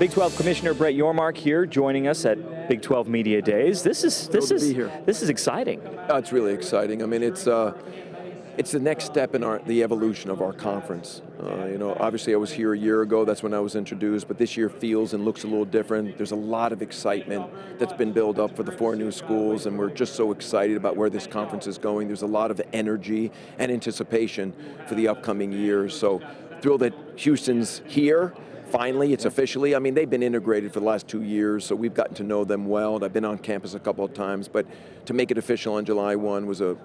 Big 12 Commissioner Brett Yormark here, joining us at Big 12 Media Days. This is exciting. It's really exciting. I mean, it's the next step in the evolution of our conference. Obviously I was here a year ago. That's when I was introduced. But this year feels and looks a little different. There's a lot of excitement that's been built up for the 4 new schools, and we're just so excited about where this conference is going. There's a lot of energy and anticipation for the upcoming years. So thrilled that Houston's here. Finally, it's officially. I mean, they've been integrated for the last 2 years, so we've gotten to know them well. And I've been on campus a couple of times, but to make it official on July 1 was a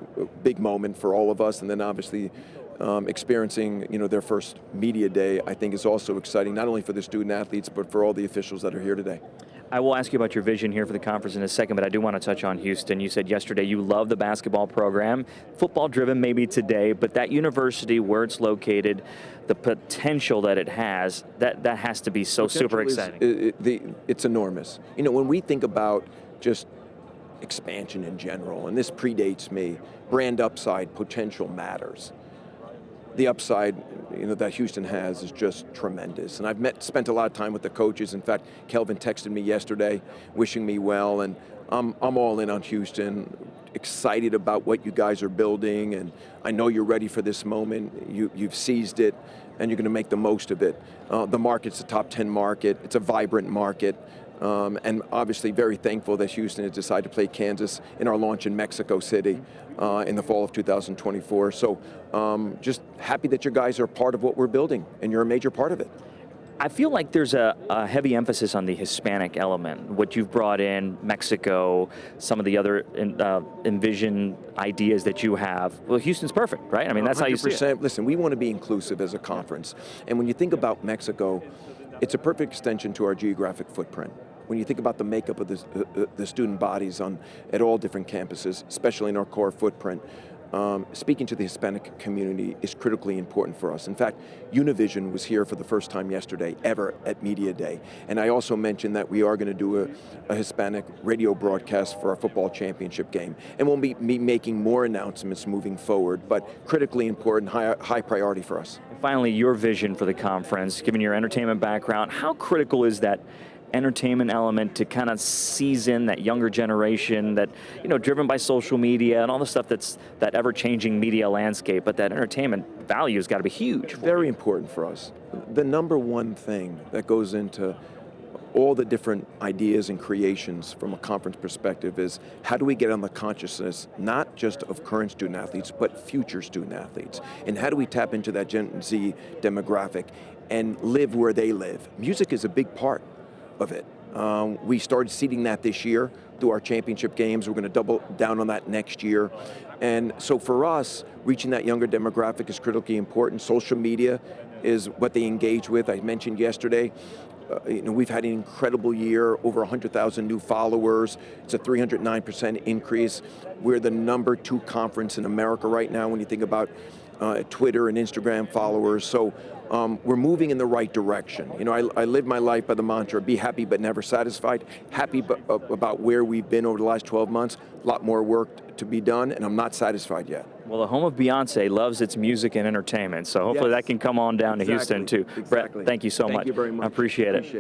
big moment for all of us. And then obviously experiencing their first media day, I think, is also exciting, not only for the student athletes, but for all the officials that are here today. I will ask you about your vision here for the conference in a second, but I do want to touch on Houston. You said yesterday you love the basketball program, football driven maybe today, but that university where it's located, the potential that it has, that has to be so super exciting. It's enormous. When we think about just expansion in general, and this predates me, brand upside potential matters. The upside that Houston has is just tremendous. And I've spent a lot of time with the coaches. In fact, Kelvin texted me yesterday wishing me well, and I'm all in on Houston, excited about what you guys are building, and I know you're ready for this moment. You've seized it, and you're going to make the most of it. The market's a top 10 market. It's a vibrant market. And obviously very thankful that Houston has decided to play Kansas in our launch in Mexico City in the fall of 2024. So just happy that you guys are part of what we're building, and you're a major part of it. I feel like there's a heavy emphasis on the Hispanic element, what you've brought in, Mexico, some of the other envision ideas that you have. Well, Houston's perfect, right? I mean, that's 100%. How you see it. Listen, we want to be inclusive as a conference. And when you think about Mexico, it's a perfect extension to our geographic footprint. When you think about the makeup of the student bodies at all different campuses, especially in our core footprint, speaking to the Hispanic community is critically important for us. In fact, Univision was here for the first time yesterday ever at Media Day. And I also mentioned that we are going to do a Hispanic radio broadcast for our football championship game. And we'll be making more announcements moving forward, but critically important, high priority for us. And finally, your vision for the conference, given your entertainment background, how critical is that entertainment element to kind of seize in that younger generation that, driven by social media and all the stuff that ever-changing media landscape, but that entertainment value has got to be huge. Very important for us. The number one thing that goes into all the different ideas and creations from a conference perspective is how do we get on the consciousness, not just of current student athletes, but future student athletes? And how do we tap into that Gen Z demographic and live where they live? Music is a big part of it. We started seeding that this year through our championship games. We're going to double down on that next year. And so for us, reaching that younger demographic is critically important. Social media is what they engage with. I mentioned yesterday, we've had an incredible year, over 100,000 new followers. It's a 309% increase. We're the #2 conference in America right now when you think about Twitter and Instagram followers. So we're moving in the right direction. I live my life by the mantra, be happy but never satisfied. Happy about where we've been over the last 12 months. A lot more work to be done, and I'm not satisfied yet. Well, the home of Beyonce loves its music and entertainment, so hopefully that can come on down to Houston too. Exactly. Brett, thank you so much. Thank you very much. I appreciate it.